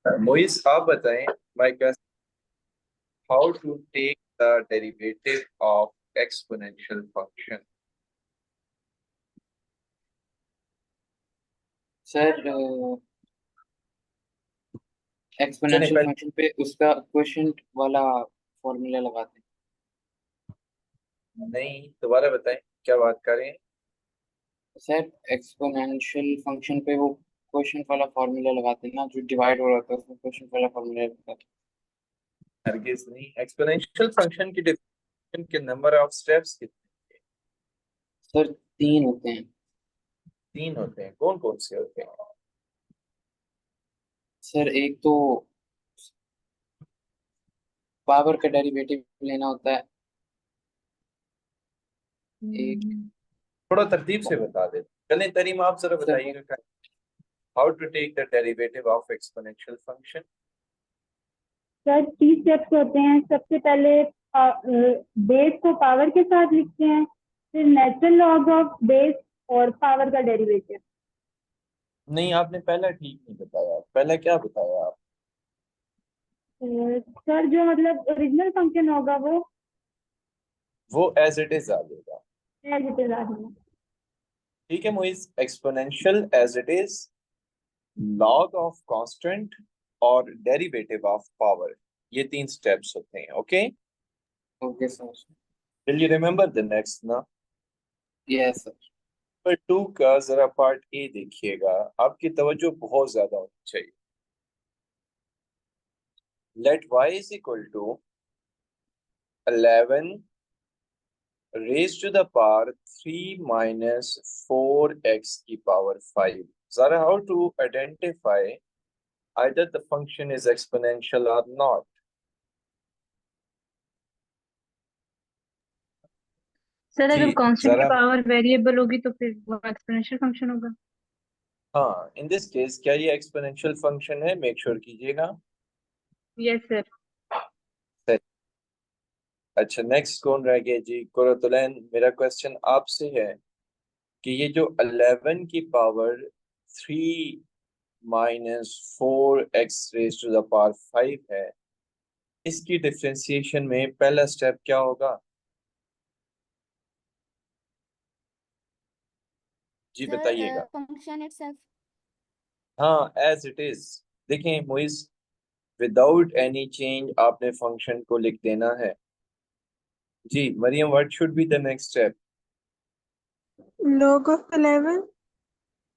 Moist आप बताएं my question how to take the derivative of exponential function. Sir चलिए exponential पहले function पे उसका क्वोशंट वाला फॉर्मूला लगाते नहीं दोबारा बताएं क्या बात करें। हैं। सर एक्सपोनेंशियल फंक्शन पे वो क्वोशंट वाला फॉर्मूला लगाते हैं ना, जो डिवाइड हो रहा था उसमें क्वोशंट वाला फॉर्मूला लगाते हैं। हरगिज नहीं, एक्सपोनेंशियल फंक्शन की डेफिनेशन के नंबर ऑफ स्टेप्स कितने? सर 3 होते हैं। तीन होते हैं, कौन कौन से होते हैं? सर एक तो पावर का डेरिवेटिव लेना होता है। एक थोड़ा तरतीब से बता दे। चलिए तरीम आप जरा सर वो बताइएगा how to take the derivative of exponential function. Sir 3 steps होते हैं। सबसे पहले बेस को पावर के साथ लिखते हैं, फिर नेचुरल लॉग ऑफ बेस और पावर का डेरिवेटिव। नहीं आपने पहला ठीक नहीं बताया, पहला क्या बताया आप? सर जो मतलब ओरिजिनल फंक्शन होगा वो एज इट इज आ जाएगा। एज इट इज आ जाएगा। ठीक है Moiz, exponential as it is, log of constant और डेरिवेटिव ऑफ पावर, ये तीन स्टेप्स होते हैं। Okay, okay sir. Will you remember the next ना? Yes sir. पर टू का जरा पार्ट ए देखिएगा, आपकी तवज्जो बहुत ज्यादा होनी चाहिए। Let y is equal to 11 raise to the power 3 minus 4x की पावर 5। जरा how to identify either the function is exponential or not। Sir ji अगर कांस्टेंट की जरा, पावर वेरिएबल होगी तो फिर वो एक्सपोनेंशियल फंक्शन होगा। हाँ इन दिस केस क्या ये एक्सपोनेंशियल फंक्शन है, मेक श्योर कीजिएगा। Yes sir. सही। अच्छा नेक्स्ट कौन रह गया जी? कुरतुलैन, मेरा क्वेश्चन आपसे है कि ये जो 11 की power 3 minus 4x raise to the power 5 है, इसकी डिफरेंशिएशन में पहला स्टेप क्या होगा? जी बताइएगा। Sir function itself. हाँ एज इट इज। देखें मोइस, विदाउट एनी चेंज आपने फंक्शन को लिख देना है। जी Mariam, what should be the next step? log of 11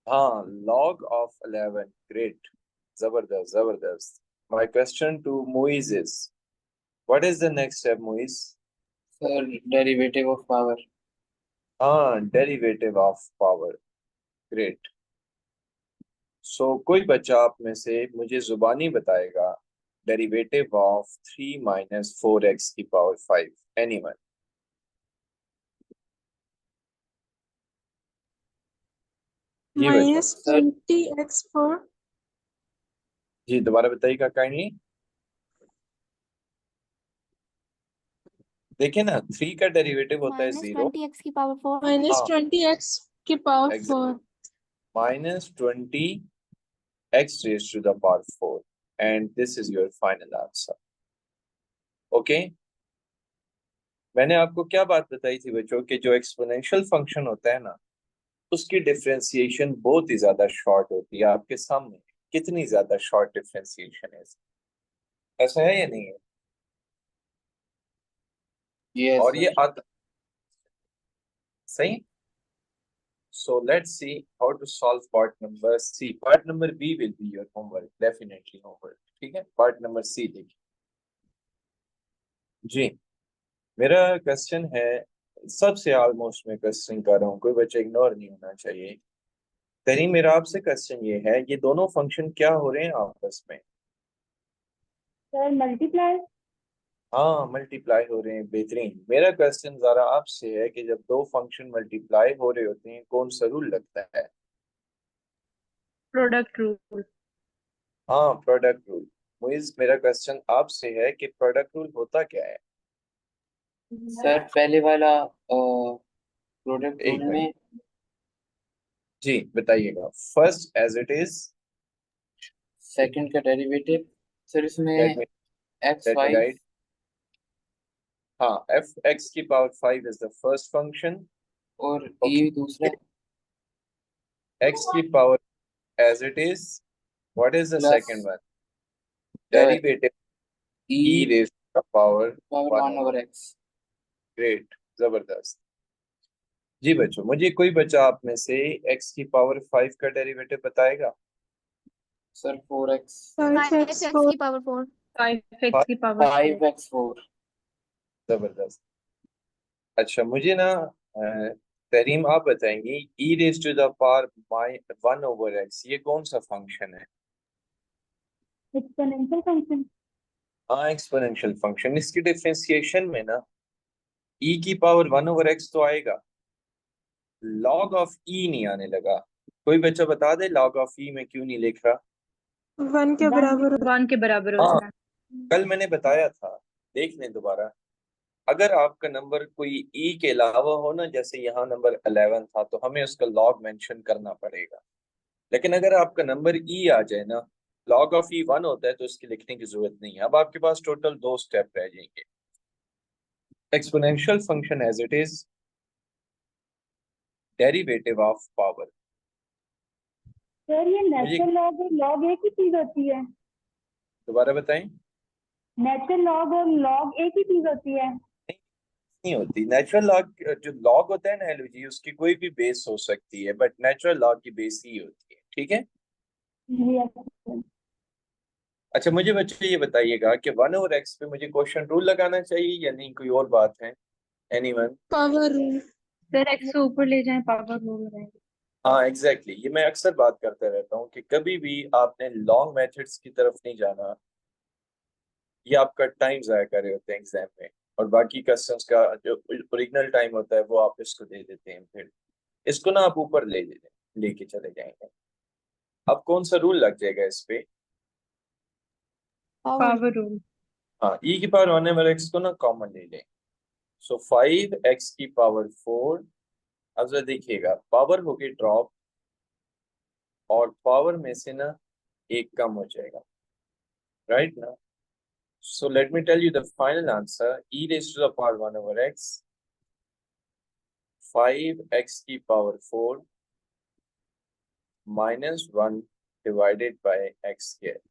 हाँ log of 11, ग्रेट, जबरदस्त जबरदस्त। My question to Moiz is what is the next step Moiz? Sir derivative of power. हाँ derivative of power, great. So कोई बच्चा आप में से मुझे जुबानी बताएगा डेरिवेटिव ऑफ 3 माइनस 4x की पावर 5, एनीवन? जी बच्चा, minus सर 20x4 जी दोबारा बताइएगा काइंडली। देखिए ना, 3 का डेरिवेटिव होता है माइनस 0। 20x की पावर 4। minus हाँ 20x की power exact, 4 minus 20x raised to the power 4, and this is your final answer। Okay, मैंने आपको क्या बात बताई थी बच्चों कि जो एक्सपोनेंशियल फंक्शन होता है ना, उसकी डिफरेंशिएशन बहुत ही ज्यादा शॉर्ट होती है। आपके सामने कितनी ज्यादा शॉर्ट डिफरेंशिएशन है, ऐसा है या नहीं है? यस और ये सर। आता सही। So let's see how to solve part number C। Part number B will be your homework, definitely homework। ठीक है, part number C देखिए जी। मेरा क्वेश्चन है, सबसे ऑलमोस्ट मैं क्वेश्चन कर रहा हूँ, कोई बच्चा इग्नोर नहीं होना चाहिए। तरी मेरा आपसे क्वेश्चन ये है, ये दोनों फंक्शन क्या हो रहे हैं आपस में? Sir multiply. हाँ मल्टीप्लाई हो रहे हैं, बेहतरीन। मेरा क्वेश्चन जरा आपसे है कि जब दो फंक्शन मल्टीप्लाई हो रहे होते हैं कौन सा रूल लगता है? Product rule. हाँ प्रोडक्ट रूल। मुइज, मेरा क्वेश्चन आपसे है कि प्रोडक्ट रूल होता क्या है? सर पहले वाला प्रोडक्ट एक रूल मिनट, में जी बताइएगा। First as it is, second का डेरिवेटिव सर Let इसमें me x let me five write. हाँ, f(x की power 5 is the first function. और Okay. ई दूसरा X की power as it is. What is the plus second one? Derivative e e raised to the power power 1 one over. Over x. Great, जबरदस्त। जी बच्चों, मुझे कोई बच्चा आप में से x की पावर 5 का डेरिवेटिव बताएगा? सर 4x 5x4 5x की पावर 4 5x4 जबरदस्त। अच्छा, मुझे ना तरीम आप बताएंगी e raise to the power 1 over x ये कौन सा फंक्शन है? Exponential function. हाँ, एक्सपोनेंशियल फंक्शन। इसकी डिफरेंशिएशन में ना e की पावर 1 over x तो आएगा, log ऑफ e नहीं आने लगा। कोई बच्चा बता दे log ऑफ e में क्यों नहीं लिख रहा? 1 के बराबर 1 के बराबर हाँ, होता है। कल मैंने बताया था, देख लें दोबारा। अगर आपका नंबर कोई e के अलावा हो ना, जैसे यहाँ नंबर 11 था, तो हमें उसका log मेंशन करना पड़ेगा। लेकिन अगर आपका नंबर e आ जाए ना, log ऑफ e 1 होता है, तो इसकी लिखने की जरूरत नहीं है। अब आपके पास टोटल 2 स्टेप रह जाएंगे। Exponential function as it is, derivative of power. Sir ये मुझे नेचुरल लॉग और लॉग एक ही चीज होती है? दोबारा बताएं। नेचुरल लॉग और लॉग एक ही चीज होती है? नहीं होती। नेचुरल लॉग, जो लॉग होता है ना एलजी, उसकी कोई भी बेस हो सकती है, बट नेचुरल लॉग की बेस ही होती है। ठीक है। यस। अच्छा, मुझे बच्चे ये बताइएगा कि 1 over x पे मुझे क्वेश्चन रूल लगाना चाहिए या नहीं, कोई और बात है? Anyone? Power rule. Sir x को ऊपर ले जाएं, पावर रूल रहेगा। हाँ एग्जैक्टली, ये मैं अक्सर बात करता रहता हूँ कि कभी भी आपने लॉन्ग मेथड्स की तरफ नहीं जाना। ये आपका टाइम जाया कर रहे होते हैं एग्जाम में, और बाकी क्वेश्चंस का जो ओरिजिनल टाइम होता है वो आप इसको दे देते हैं। फिर इसको ना आप ऊपर लेके चले जाएंगे। अब कौन सा रूल लग जाएगा इस पे? Power rule. हाँ, e की पावर 1 over x को ना कॉमन ले लें। सो 5x की पावर 4। अब जरा देखिएगा, पावर होगी ड्रॉप, और पावर में से ना एक कम हो जाएगा, राइट ना? So let me tell you the final answer. E raised to the power 1 over x, 5x की power 4 minus 1 divided by x square.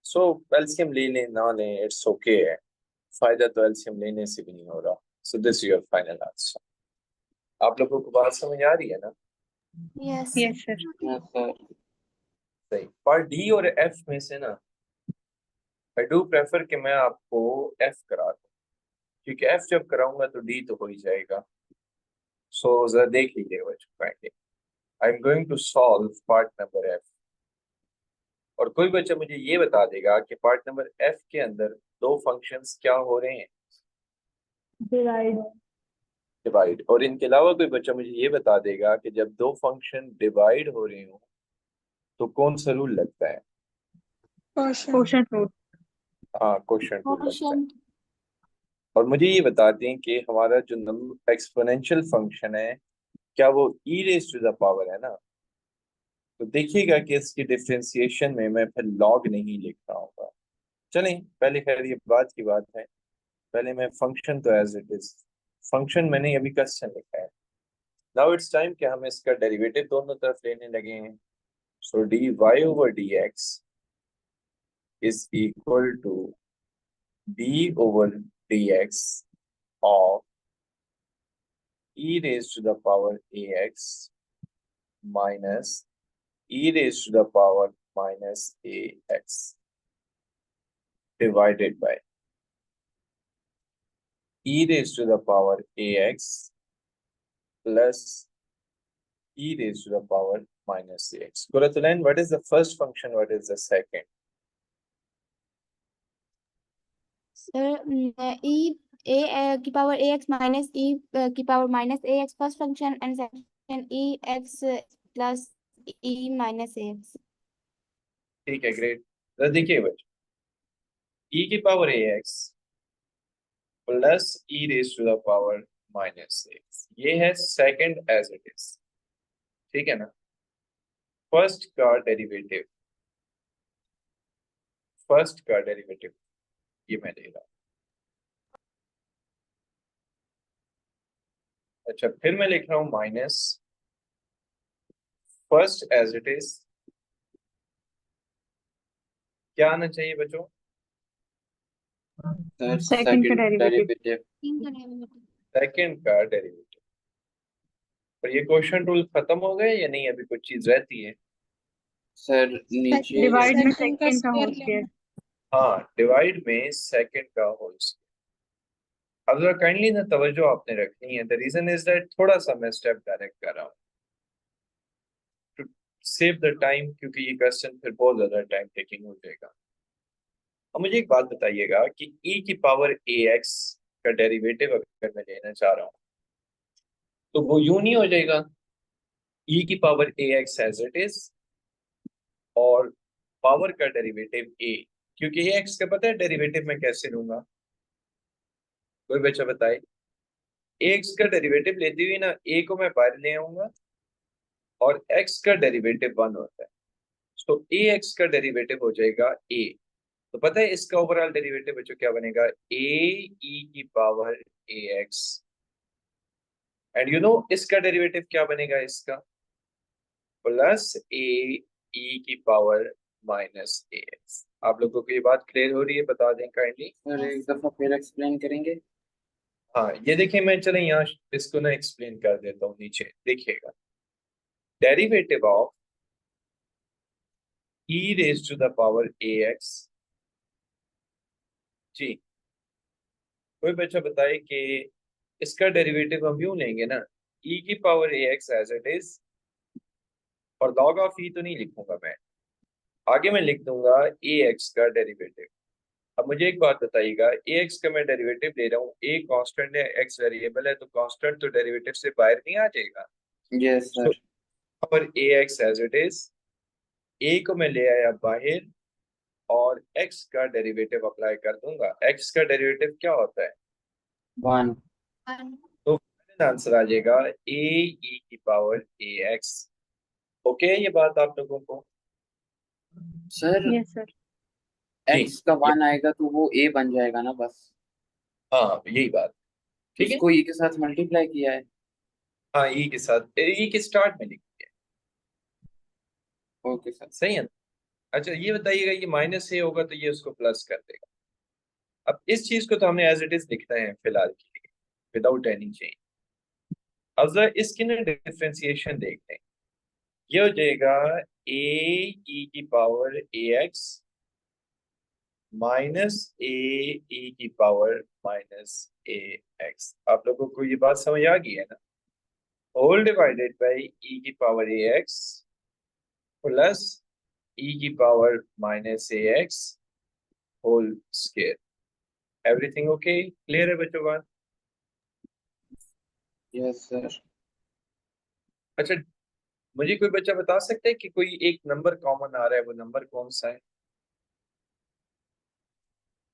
So LCM ले लें ना लें, it's okay है। फायदा तो LCM लेने से भी नहीं हो रहा। So this is your final answer. आप लोगों को बात समझ आ रही है ना? Yes yes sir. Yes sir. सही। पार्ट डी और एफ में से ना आई डू प्रेफर कि मैं आपको एफ करा दूं, क्योंकि एफ जब कराऊंगा तो डी तो हो ही जाएगा। सो जरा देख लीजिए बच्चों, I am going to solve part number F. और कोई बच्चा मुझे ये बता देगा कि पार्ट नंबर एफ के अंदर दो फंक्शंस क्या हो रहे हैं? डिवाइड। डिवाइड। और इनके अलावा कोई बच्चा मुझे ये बता देगा कि जब दो फंक्शन डिवाइड हो रहे हो तो कौन सा रूल लगता है? Quotient rule. हाँ, क्वोशंट रूल लगता है। क्वोशंट। और मुझे ये बता दें कि हमारा जो नंबर एक्सपोनेंशियल फंक्शन है, क्या वो ई रेज टू द पावर है ना? तो देखिएगा कि इसकी डिफरेंशिएशन में मैं फिर लॉग नहीं लिख रहा हूँ। चलें, पहले खैर ये बात की बात है, पहले मैं फंक्शन तो एज इट इज, फंक्शन मैंने अभी क्वेश्चन लिखा है। नाउ इट्स टाइम कि हम इसका डेरिवेटिव दोनों तरफ लेने लगे हैं। So d y over d x is equal to d over d x of e raised to the power ax minus e raised to the power minus ax divided by e raised to the power ax plus e raised to the power minus ax. Kuratulan, what is the first function? What is the second? E a की power a x minus e की power minus a x first function and second e x plus e minus a x. ठीक है, great. तो देखिए बच्चों, e की power ax plus e raise to the power minus ax, ये है second as it is. ठीक है ना? फर्स्ट का डेरिवेटिव फर्स्ट का डेरिवेटिव, ये मैं ले रहा हूं। अच्छा, फिर मैं लिख रहा हूं minus first as it is, क्या आना चाहिए बच्चों? सर सेकंड का डेरिवेटिव। डेरिवेटिव। सेकंड का डेरिवेटिव। पर ये क्वेश्चन रूल खत्म हो गए या नहीं, अभी कुछ चीज रहती है? सर नीचे डिवाइड में सेकंड का सेकंड का होल स्क्वायर स्क्वायर। हाँ, डिवाइड में सेकंड का होल स्क्वायर। अब जरा काइंडली ना तवज्जो आपने रखनी है। द रीजन इज दैट थोड़ा सा मैं स्टेप डायरेक्ट कर रहा हूँ टू सेव द टाइम, क्योंकि ये क्वेश्चन फिर बहुत ज्यादा टाइम टेकिंग हो जाएगा। अब मुझे एक बात बताइएगा कि e की पावर ax का डेरिवेटिव अगर मैं लेना चाह रहा हूँ तो वो यूं नहीं हो जाएगा e की power ax as it is और पावर का डेरिवेटिव a, क्योंकि ax का पता है डेरिवेटिव मैं कैसे लूंगा? कोई बच्चा बताए। ax का डेरिवेटिव लेते हुए ना a को मैं बाहर ले आऊंगा और x का डेरिवेटिव 1 होता है, तो ax का डेरिवेटिव हो जाएगा a। तो पता है इसका ओवरऑल डेरिवेटिव बच्चों क्या बनेगा? a e की power ax। And you know इसका डेरिवेटिव क्या बनेगा? इसका प्लस a e की पावर माइनस ax। आप लोगों को ये बात क्लियर हो रही है? बता दें काइंडली। सर एक दफा फिर एक्सप्लेन करेंगे। हाँ, ये देखिए, मैं चले यहाँ इसको ना एक्सप्लेन कर देता हूँ। नीचे देखिएगा, derivative of e raise to the power ax। जी, कोई बच्चा बताए कि इसका डेरिवेटिव हम यूं लेंगे ना, e की power ax as it is, और लॉग ऑफ e तो नहीं लिखूंगा मैं, आगे मैं लिख दूंगा ax का डेरिवेटिव। अब मुझे एक बात बताइएगा, ax का मैं डेरिवेटिव ले रहा हूँ, a कांस्टेंट है, x वेरिएबल है, तो कांस्टेंट तो डेरिवेटिव से बाहर नहीं आ जाएगा। Yes so sir. Power ax as it is, a को मैं ले आया बाहर और x का डेरिवेटिव अप्लाई कर दूंगा। x का डेरिवेटिव क्या होता है? 1। तो फाइनल आंसर आ जाएगा a e की पावर ax। ओके है ये बात आप लोगों को? Sir yes sir. जी, x का 1 आएगा तो वो a बन जाएगा ना बस। हाँ यही बात। ठीक है, इसको e के साथ मल्टीप्लाई किया है। हाँ e के साथ, e के स्टार्ट में लिखी है। Okay sir. सही है ना? अच्छा ये बताइएगा, ये माइनस से होगा तो ये उसको प्लस कर देगा। अब इस चीज को तो हमने एज इट इज लिखना है फिलहाल के लिए, विदाउट एनी चेंज। अब जरा इसकी ना डिफ्रेंसिएशन देखते हैं। ये हो जाएगा a e की power ax minus a e की पावर माइनस ax। आप लोगों को ये बात समझ आ गई है ना? होल डिवाइडेड बाई e की पावर ax प्लस e की power minus ax whole square. Everything okay? Clear है बच्चों बात? Yes sir. अच्छा, मुझे कोई बच्चा बता सकता है कि कोई एक नंबर कॉमन आ रहा है, वो नंबर कौन सा है?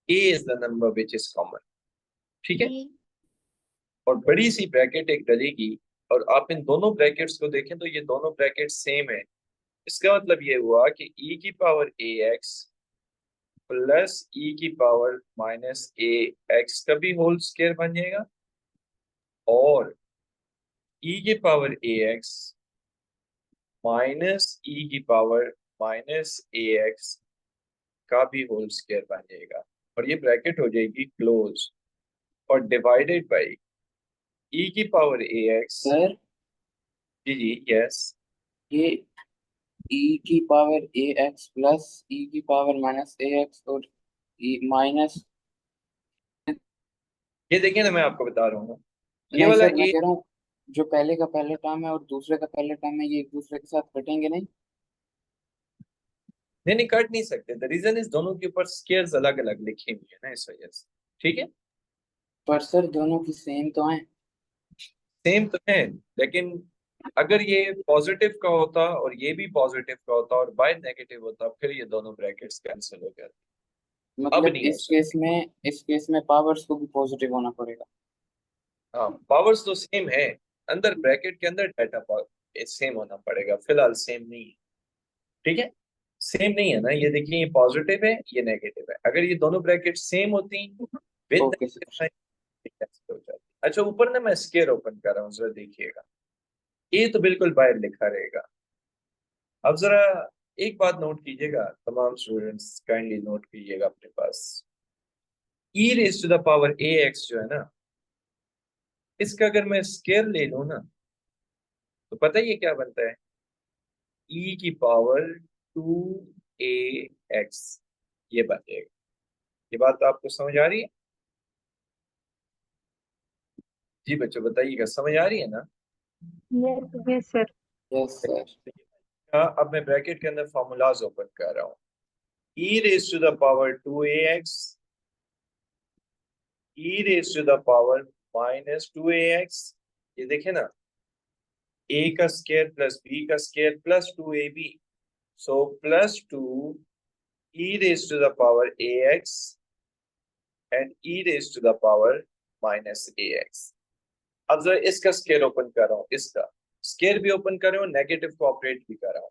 a is the number which is common, ठीक है? और बड़ी सी ब्रैकेट एक डलेगी, और आप इन दोनों ब्रैकेट्स को देखें तो ये दोनों ब्रैकेट सेम है। इसका मतलब ये हुआ कि e की पावर ax प्लस e की पावर माइनस ax का भी होल स्क्वायर बन जाएगा, और e की पावर ax माइनस e की पावर माइनस ax का भी होल स्क्वायर बन जाएगा, और ये ब्रैकेट हो जाएगी क्लोज, और डिवाइडेड बाई e की पावर ax। सर जी जी, यस। ये e की पावर ax प्लस e की पावर माइनस ax और माइनस। ये देखिए ना, मैं आपको बता रहा हूँ, ये नहीं वाला सर, मैं a, कह रहा हूँ जो पहले का पहले टर्म है और दूसरे का पहले टर्म है, ये एक दूसरे के साथ कटेंगे नहीं। नहीं नहीं, कट नहीं सकते। द रीजन इज दोनों के ऊपर स्केयर्स अलग अलग लिखी हुई है ना, इस वजह से। ठीक है, पर सर दोनों की सेम तो है। सेम तो है, लेकिन अगर ये पॉजिटिव का होता और ये भी पॉजिटिव का होता और बाय नेगेटिव होता, फिर ये दोनों ब्रैकेट्स कैंसिल हो जाते। अब मतलब नहीं हो सकते। इस केस में पावर्स को भी पॉजिटिव होना पड़ेगा। हाँ, पावर्स तो सेम है, अंदर ब्रैकेट के अंदर डाटा सेम होना पड़ेगा, फिलहाल सेम नहीं है। ठीक है, सेम नहीं है ना, ये देखिए, ये पॉजिटिव है, ये नेगेटिव है। अगर ये दोनों ब्रैकेट सेम होती with okay negative sir. Sign cancel हो जाती। अच्छा, ऊपर ना मैं स्केयर ओपन कर रहा हूँ, जरा देखिएगा, ये तो बिल्कुल बाहर लिखा रहेगा। अब जरा एक बात नोट कीजिएगा, तमाम स्टूडेंट्स काइंडली नोट कीजिएगा अपने पास। E raise to the power a x जो है ना, इसका अगर मैं स्केयर ले लूं ना, तो पता है ये क्या बनता है, ई की पावर 2ax, ये बन जाएगा। ये बात तो आपको समझ आ रही है? जी बच्चों बताइएगा, समझ आ रही है ना? Yes yes sir. Yes sir. हाँ, अब मैं ब्रैकेट के अंदर फॉर्मूलाज ओपन कर रहा हूँ। E raise to the power 2ax, e raise to the power -2ax, ये देखे ना, a का स्क्वायर प्लस b का square plus 2ab, so plus 2 e raise to the power ax and e raise to the power -ax। अब जरा इसका square open कर रहा हूँ, इसका स्क्वायर भी ओपन कर रहा हूँ, नेगेटिव को ऑपरेट भी कर रहा हूँ।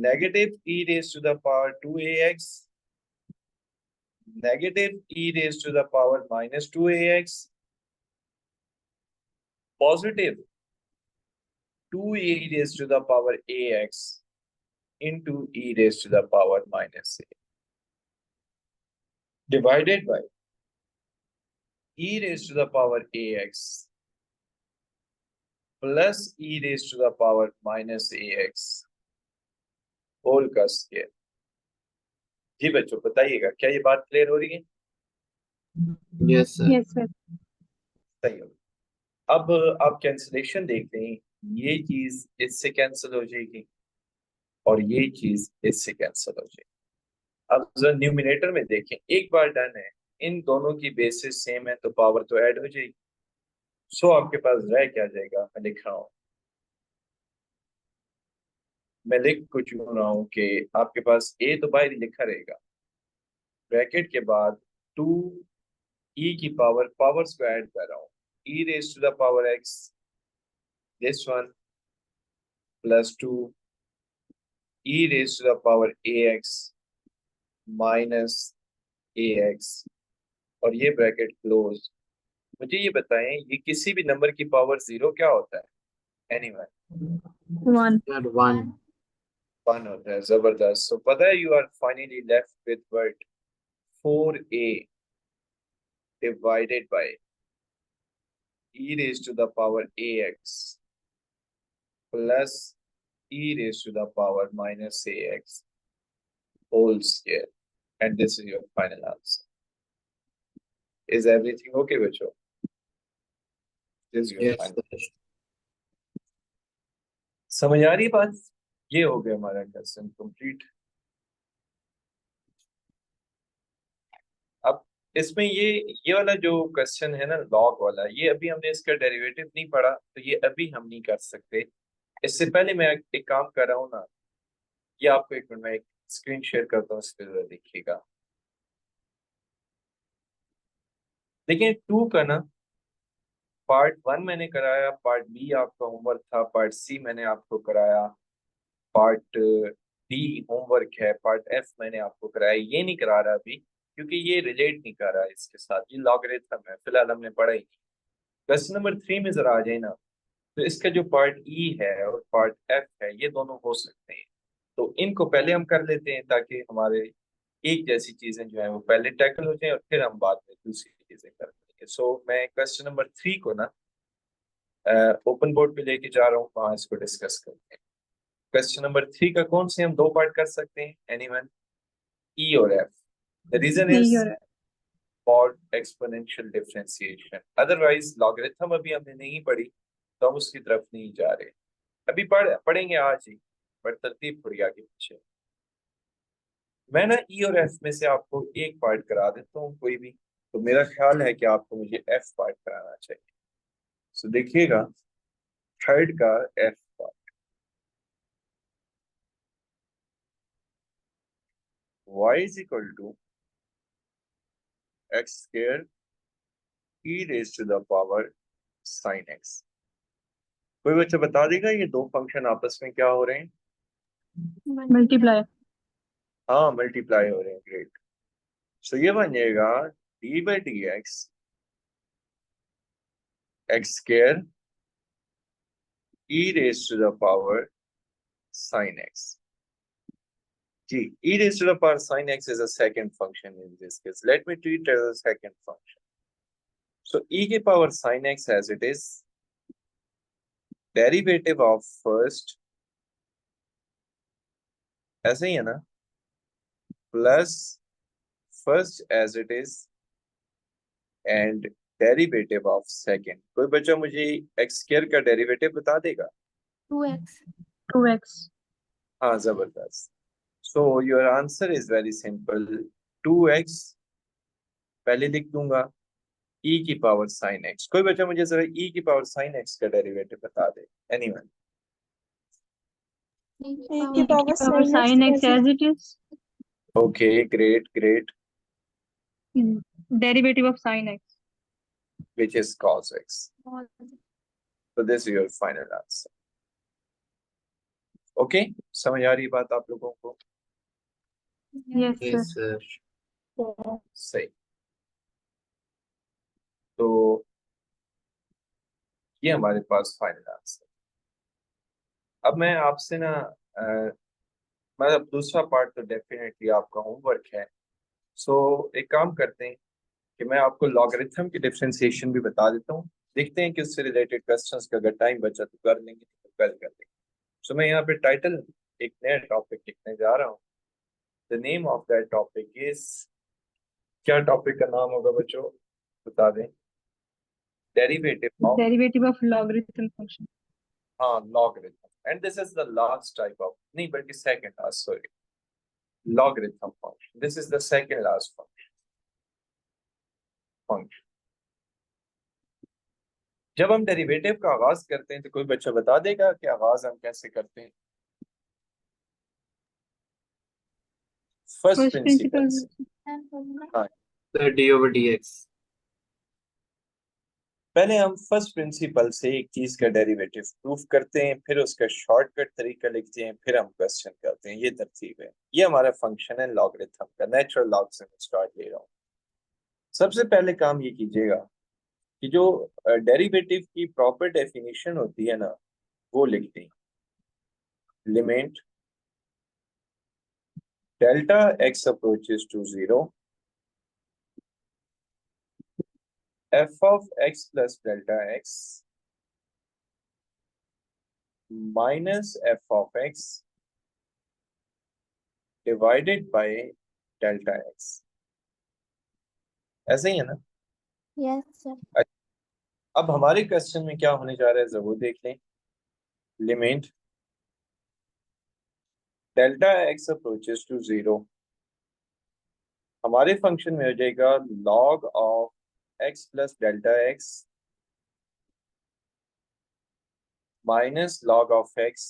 Negative e raise to the power 2ax, negative e raised to the power -2ax, positive 2e raised to the power ax into e raised to the power -a, divided by e raised to the power ax plus e raised to the power -ax whole का square. जी बच्चों बताइएगा, क्या ये बात clear हो रही है? Yes sir. Yes sir. सही हो। अब आप कैंसिलेशन देख लें, ये चीज इससे कैंसिल हो जाएगी और ये चीज इससे कैंसिल हो जाएगी। अब जरा न्यूमिनेटर में देखें, एक बार डन है, इन दोनों की बेसिस सेम है तो पावर तो ऐड हो जाएगी। सो आपके पास रह क्या जाएगा, मैं लिख रहा हूँ, मैं लिख कुछ यूं रहा हूँ कि आपके पास ए तो बाहर ही लिखा रहेगा, ब्रैकेट के बाद 2 ई की पावर्स को ऐड कर रहा हूँ, e raise to the power x this one plus 2 e raise to the power a x minus a x, और ये ब्रैकेट क्लोज। मुझे ये बताएं, ये किसी भी नंबर की पावर 0 क्या होता है? एनीवन? 1। सर 1। 1 होता है। जबरदस्त। तो पता है, you are finally left with word 4a divided by e raised to the power ax plus e raised to the power -ax whole square, and this is your final answer. Is everything okay बच्चों? This is your yes final. Sir. समझ आ रही है बात? ये हो गया हमारा question complete. अब इसमें ये वाला जो क्वेश्चन है ना, लॉग वाला, ये अभी हमने इसका डेरिवेटिव नहीं पढ़ा, तो ये अभी हम नहीं कर सकते। इससे पहले मैं एक काम कर रहा हूँ ना, ये आपको एक मिनट में एक स्क्रीन शेयर करता हूँ, इस पर देखिएगा। देखिए 2 का ना पार्ट 1 मैंने कराया, पार्ट बी आपका होमवर्क था, पार्ट सी मैंने आपको कराया, पार्ट डी होमवर्क है, पार्ट एफ मैंने आपको कराया। ये नहीं करा रहा अभी क्योंकि ये रिलेट नहीं कर रहा है इसके साथ, ये लॉगरिथम है, फिलहाल हमने पढ़ा ही नहीं। क्वेश्चन नंबर 3 में जरा आ जाए ना, तो इसका जो पार्ट ई है और पार्ट एफ है, ये दोनों हो सकते हैं, तो इनको पहले हम कर लेते हैं ताकि हमारे एक जैसी चीजें जो है वो पहले टैकल हो जाए और फिर हम बाद में दूसरी चीजें कर लेंगे। सो मैं क्वेश्चन नंबर 3 को ना ओपन बोर्ड पे लेके जा रहा हूँ, वहां इसको डिस्कस करते हैं। क्वेश्चन नंबर 3 का कौन से हम 2 पार्ट कर सकते हैं? एनीवन? ई और F. The reason is for exponential differentiation, otherwise logarithm अभी हमने नहीं पढ़ी तो हम उसकी तरफ नहीं जा रहे। अभी पढ़ेंगे आज ही, पर तरतीब थोड़ी आगे पीछे। मैं ना ई और एफ में से आपको एक पार्ट करा देता हूँ कोई भी, तो मेरा ख्याल है कि आपको मुझे एफ पार्ट कराना चाहिए। सो देखिएगा, थर्ड का F part, y is equal to x square e raised to the power sin x। कोई बच्चा बता देगा ये दो फंक्शन आपस में क्या हो रहे हैं? मल्टीप्लाई। हाँ मल्टीप्लाई हो रहे हैं, ग्रेट। सो ये बन जाएगा d by d x square e raise to the power sine x. जी, e raised to the power sin x is a second function in this case. Let me treat it as a second function. So e की power sin x as it is, derivative of first, ऐसे ही है ना, plus first as it is and derivative of second. कोई बच्चा मुझे x square का derivative बता देगा? 2x. 2x. हाँ जबरदस्त। So your answer is very simple, 2x पहले लिख दूंगा, e की पावर साइन x। कोई बच्चा मुझे जरा e की पावर साइन x का डेरिवेटिव बता दे, एनीवन? e की A power की Power power sin x as it is. Okay, great, Derivative of sin x. which is cos x. cos. So this is your final answer. Okay, समझ आ रही बात आप लोगों को? Yes, sir. Yes, sir. सही। तो ये हमारे पास फाइनल आंसर। अब मैं आपसे ना मतलब दूसरा पार्ट तो डेफिनेटली आपका होमवर्क है। सो एक काम करते हैं कि मैं आपको लॉगरिथम की डिफरेंशिएशन भी बता देता हूँ, देखते हैं कि उससे रिलेटेड क्वेश्चंस का अगर टाइम बचा तो कर लेंगे, तो कल कर लेंगे। सो मैं यहाँ पे टाइटल एक नया टॉपिक लिखने जा रहा हूँ। The name of that topic is, क्या टॉपिक का नाम होगा बच्चों बता दें? Derivative of logarithm function. हाँ logarithm, and this is the last type of, नहीं बल्कि second last, sorry, logarithm function. This is the second last function. जब हम डेरिवेटिव का आगाज करते हैं तो कोई बच्चा बता देगा कि आगाज हम कैसे करते हैं? First First principle principle. से। हाँ, Sir, d over dx. पहले हम फर्स्ट प्रिंसिपल से एक चीज का डेरिवेटिव प्रूफ करते हैं, फिर उसका शॉर्टकट तरीका लिखते हैं, फिर हम क्वेश्चन करते हैं। ये तरतीब है। ये हमारा फंक्शन है लॉगरिथम का। नेचुरल लॉग से मैं स्टार्ट ले रहा हूँ। सबसे पहले काम ये कीजिएगा कि जो डेरिवेटिव की प्रॉपर डेफिनेशन होती है ना, वो लिख दें। Limit delta x approaches to 0, f of x plus delta x minus f of x divided by delta x। ऐसे ही है ना? Yes, sir. अब हमारे क्वेश्चन में क्या होने जा रहा है, जरूर देख लें। Limit delta x approaches to 0, हमारे फंक्शन में हो जाएगा log of x plus delta x minus log of x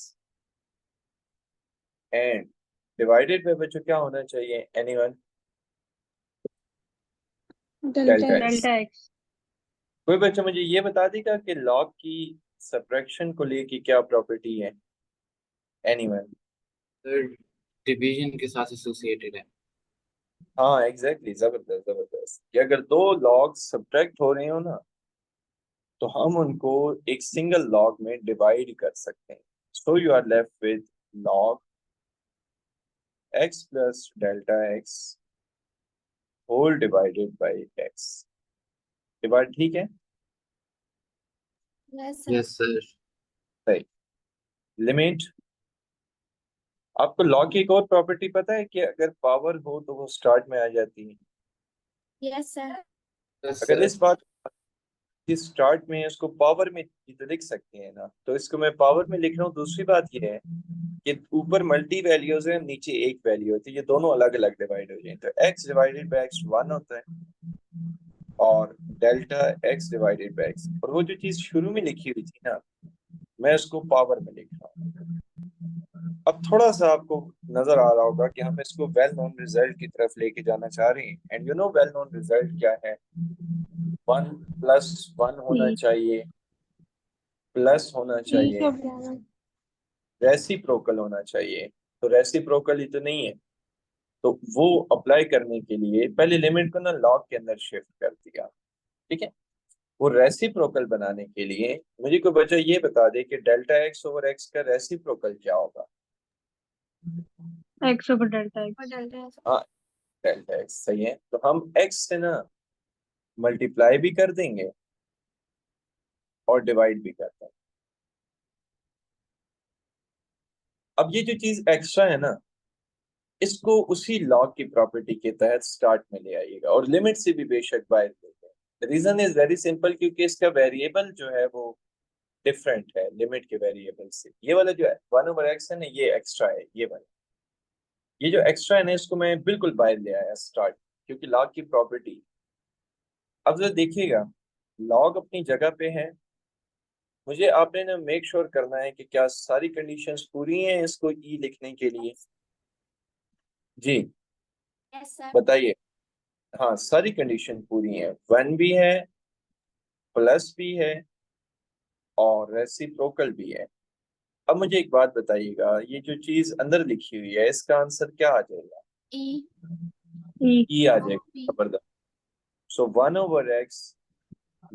and divided by बच्चों क्या होना चाहिए? Anyone? delta Delta x। Delta x. कोई बच्चा मुझे ये बता देगा कि log की सब्ट्रैक्शन को लेके क्या प्रॉपर्टी है? एनीवन? Sir, division के साथ associated है। हाँ एग्जैक्टली, जबरदस्त जबरदस्त। कि अगर दो लॉग सब्ट्रैक्ट हो रहे हो ना, तो हम उनको एक सिंगल लॉग में डिवाइड कर सकते हैं। So you are left with log x plus delta x whole divided by x। ये बात ठीक है? Yes, sir. Yes, sir. सही। लिमिट, आपको लॉग की एक और प्रॉपर्टी पता है कि अगर पावर हो तो वो स्टार्ट में आ जाती है। Yes, sir. Yes, अगर sir. इस बात की स्टार्ट में उसको पावर में तो लिख सकते हैं ना, तो इसको मैं पावर में लिख रहा हूँ। दूसरी बात ये है कि ऊपर मल्टी वैल्यूज है, नीचे एक वैल्यू होती है, ये दोनों अलग अलग डिवाइड हो जाए तो x डिवाइडेड बाय x 1 होता है और delta x divided by x, और वो जो चीज शुरू में लिखी हुई थी ना, मैं उसको पावर में लिख रहा हूँ। अब थोड़ा सा आपको नजर आ रहा होगा कि हम इसको वेल नोन रिजल्ट की तरफ लेके जाना चाह रहे हैं। And you know well known result क्या है? 1 + 1 होना चाहिए, प्लस होना e चाहिए, के बराबर। रेसिप्रोकल होना चाहिए। तो रेसिप्रोकल ही तो नहीं है, तो वो अप्लाई करने के लिए पहले लिमिट को ना लॉग के अंदर शिफ्ट कर दिया, ठीक है। वो रेसिप्रोकल बनाने के लिए मुझे कोई बच्चा ये बता दे कि डेल्टा एक्स ओवर एक्स का रेसिप्रोकल क्या होगा। x over delta x. और डेल्टा एक्स हाँ, डेल्टा एक्स सही है, तो हम एक्स से ना मल्टीप्लाई भी कर देंगे और डिवाइड भी कर देंगे। अब ये जो चीज एक्स्ट्रा है ना, इसको उसी लॉग की प्रॉपर्टी के तहत स्टार्ट में ले आइएगा और लिमिट से भी बेशक बाहर लेंगे। रीजन इज वेरी सिंपल, क्योंकि इसका वेरिएबल जो है वो डिफरेंट है लिमिट के वेरिएबल से। ये वाला जो है 1/x है ना, ये एक्स्ट्रा है। ये वाला, ये जो एक्स्ट्रा है ना, इसको मैं बिल्कुल बाहर ले आया स्टार्ट, क्योंकि लॉग की प्रॉपर्टी। अब जरा देखिएगा, लॉग अपनी जगह पे है, मुझे आपने ना मेक श्योर करना है कि क्या सारी कंडीशंस पूरी हैं इसको ई लिखने के लिए। जी यस सर बताइए। हाँ, सारी कंडीशन पूरी हैं, 1 भी है, प्लस भी है और रेसिप्रोकल भी है। अब मुझे एक बात बताइएगा, ये जो चीज अंदर लिखी हुई है इसका आंसर क्या आ जाएगा? ई E. ई आ जाएगा, जबरदस्त। सो 1/x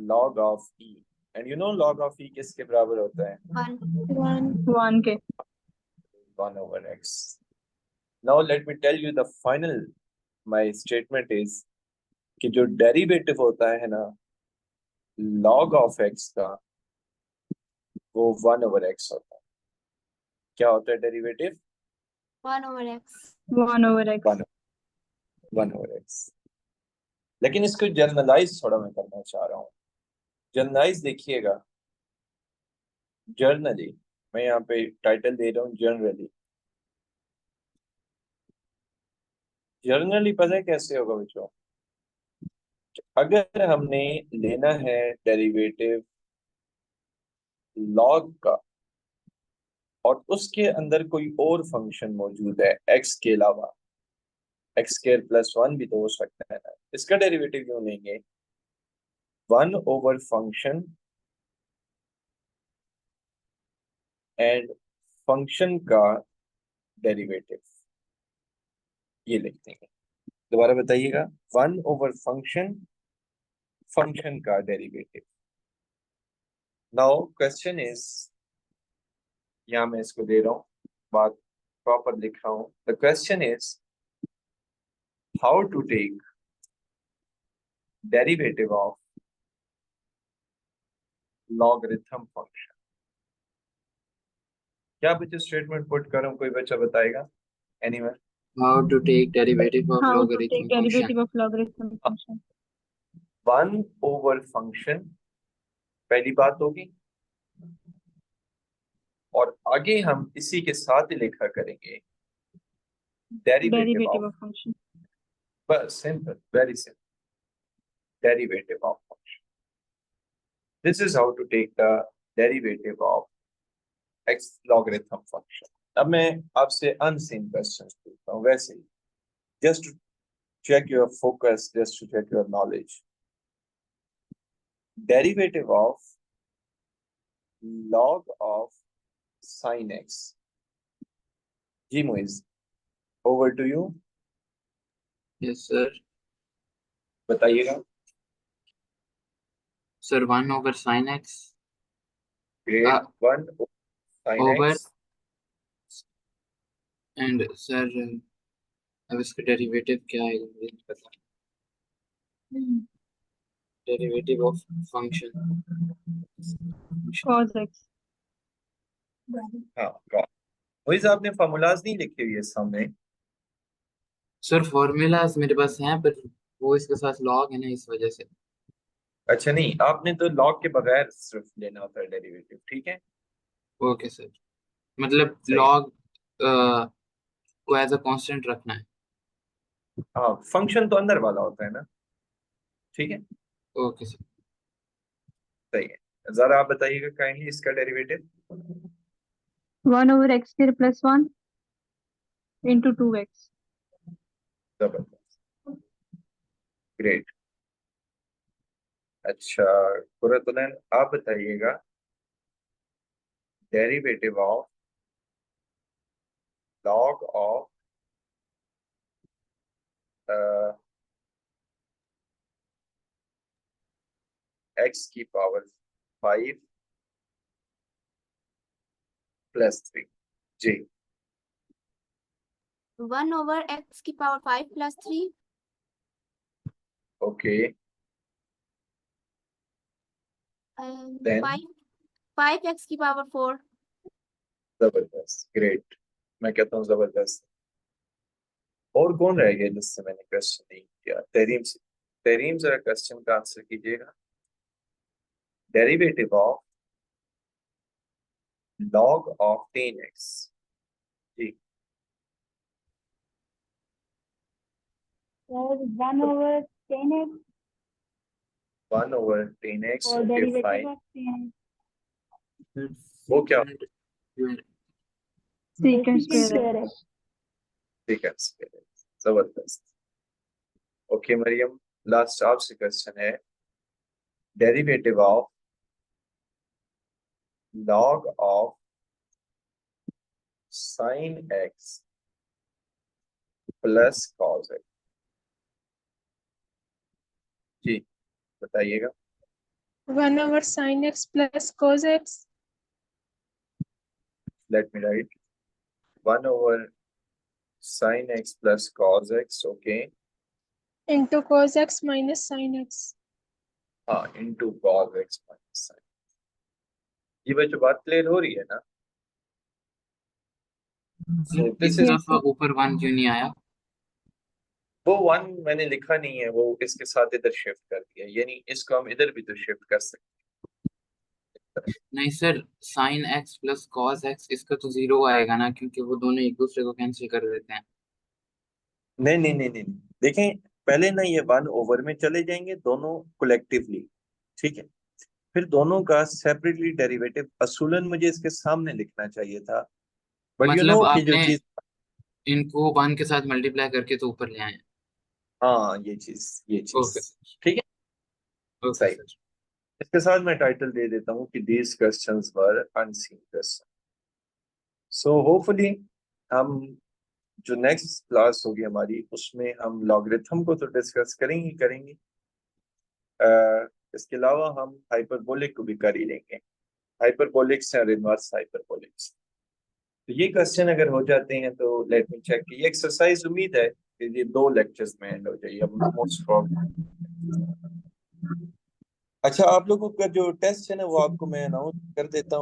log of e, and you know log of e किसके बराबर होता है? 1 1 1 के. 1/x. Now let me tell you the final my statement is कि जो डेरिवेटिव होता है ना log of x का, वो 1/x होता है। क्या होता है derivative? 1 over x 1 over x. 1/x। लेकिन इसको जर्नलाइज थोड़ा मैं करना चाह रहा हूँ। जर्नलाइज देखिएगा, जर्नली, मैं यहाँ पे टाइटल दे रहा हूँ जनरली। जनरली पता है कैसे होगा बच्चों? अगर हमने लेना है डेरिवेटिव लॉग का और उसके अंदर कोई और फंक्शन मौजूद है एक्स के अलावा, x² + 1 भी तो हो सकता है ना, इसका डेरिवेटिव क्यों लेंगे? 1 फंक्शन एंड फंक्शन का डेरिवेटिव, ये लिख देंगे। दोबारा बताइएगा, 1 फंक्शन, फंक्शन का डेरिवेटिव। नाउ क्वेश्चन इज, यहाँ मैं इसको दे रहा हूँ, बात प्रॉपर लिख रहा हूँ। The question is how to take derivative of logarithm function. क्या बच्चे स्टेटमेंट पुट करूं, कोई बच्चा बताएगा? Anyone? How to take derivative of How to logarithm take function? derivative of logarithm function? 1 पहली बात होगी, और आगे हम इसी के साथ ही लिखा करेंगे derivative Derivative of, of function. बस simple, very simple, derivative of function. This is how to take the derivative of x logarithm function. अब मैं आपसे अनसीन क्वेश्चंस पूछता हूँ, वैसे ही just to check your focus, just to check your knowledge. Derivative of log of sin x. Ji Muiz, over to you. Yes, sir. बताइएगा। Sir, 1 over sin x. Great. 1 sin over x. and sir, अब इसका derivative क्या आएगा मुझे नहीं पता। Derivative of function Cos x. हाँ, got. Muiz आपने फॉर्मूलाज नहीं लिखे हुए सामने? सर फॉर्मूलाज मेरे पास हैं, पर वो इसके साथ लॉग है ना, इस वजह से। अच्छा नहीं, आपने तो लॉग के बगैर सिर्फ लेना होता है डेरिवेटिव, ठीक है? ओके सर, मतलब सही। लॉग को एज अ कांस्टेंट रखना है। हाँ, फंक्शन तो अंदर वाला होता है ना, ठीक है, ओके सर। सही है। जरा आप बताइएगा काइंडली इसका derivative. 1 over x square plus 1 into 2x. जबरदस्त, ग्रेट। अच्छा कुरतुलन, आप बताइएगा derivative of log of x की पावर 5 + 3 जी 1 over x की power 5 plus 3 okay Then? 5 x की पावर 4 जबरदस्त ग्रेट मैं कहता हूँ जबरदस्त और कौन रह गया जिससे मैंने क्वेश्चन नहीं किया तहरीम से तहरीम जरा क्वेश्चन का आंसर कीजिएगा derivative of log of 10x जी सर 1/10x 1/10x और ओके डेरिवेटिव फाइन रखते हैं वो क्या secant secant square square x ठीक है जबरदस्त ओके मरियम लास्ट आपसे क्वेश्चन है derivative of log of sin x plus cos x जी बताइएगा 1/sin x plus cos x let me right 1/sin x plus cos x okay into cos x minus sin x. हाँ into cos x minus sin ये बच्चों बात clear हो रही है ना sir this इस is- दफा ऊपर 1 क्यों नहीं आया? वो 1 मैंने लिखा नहीं है वो इसके साथ इधर शिफ्ट कर दिया यानी इसको हम इधर भी तो शिफ्ट कर सकते नहीं sir, sin x plus cos x इसका तो 0 आएगा ना, क्योंकि वो दोनों एक दूसरे को कैंसिल कर देते हैं। नहीं नहीं नहीं नहीं देखें पहले ना ये 1 ओवर में चले जाएंगे दोनों कलेक्टिवली ठीक है फिर दोनों का सेपरेटली डेरिवेटिव असूलन मुझे इसके सामने लिखना चाहिए था बट यू नो मतलब कि जो आपने चीज इनको 1 के साथ मल्टीप्लाई करके तो ऊपर ले आए हैं। हाँ ये चीज ओके ठीक है ओके सही सर। इसके साथ मैं टाइटल दे देता हूँ कि these questions were unseen question so hopefully हम जो नेक्स्ट क्लास होगी हमारी उसमें हम लॉगरिथम को तो डिस्कस करेंगे इसके अलावा हम हाइपरबोलिक को भी कर ही लेंगे हाइपरबोलिक्स और इनवर्स हाइपरबोलिक्स तो ये क्वेश्चन अगर हो जाते हैं तो लेट मी चेक ये एक्सरसाइज उम्मीद है कि ये 2 लेक्चर्स में एंड हो जाए मोस्ट प्रॉब्लम अच्छा आप लोगों का जो टेस्ट है ना वो आपको मैं अनाउंस कर देता हूँ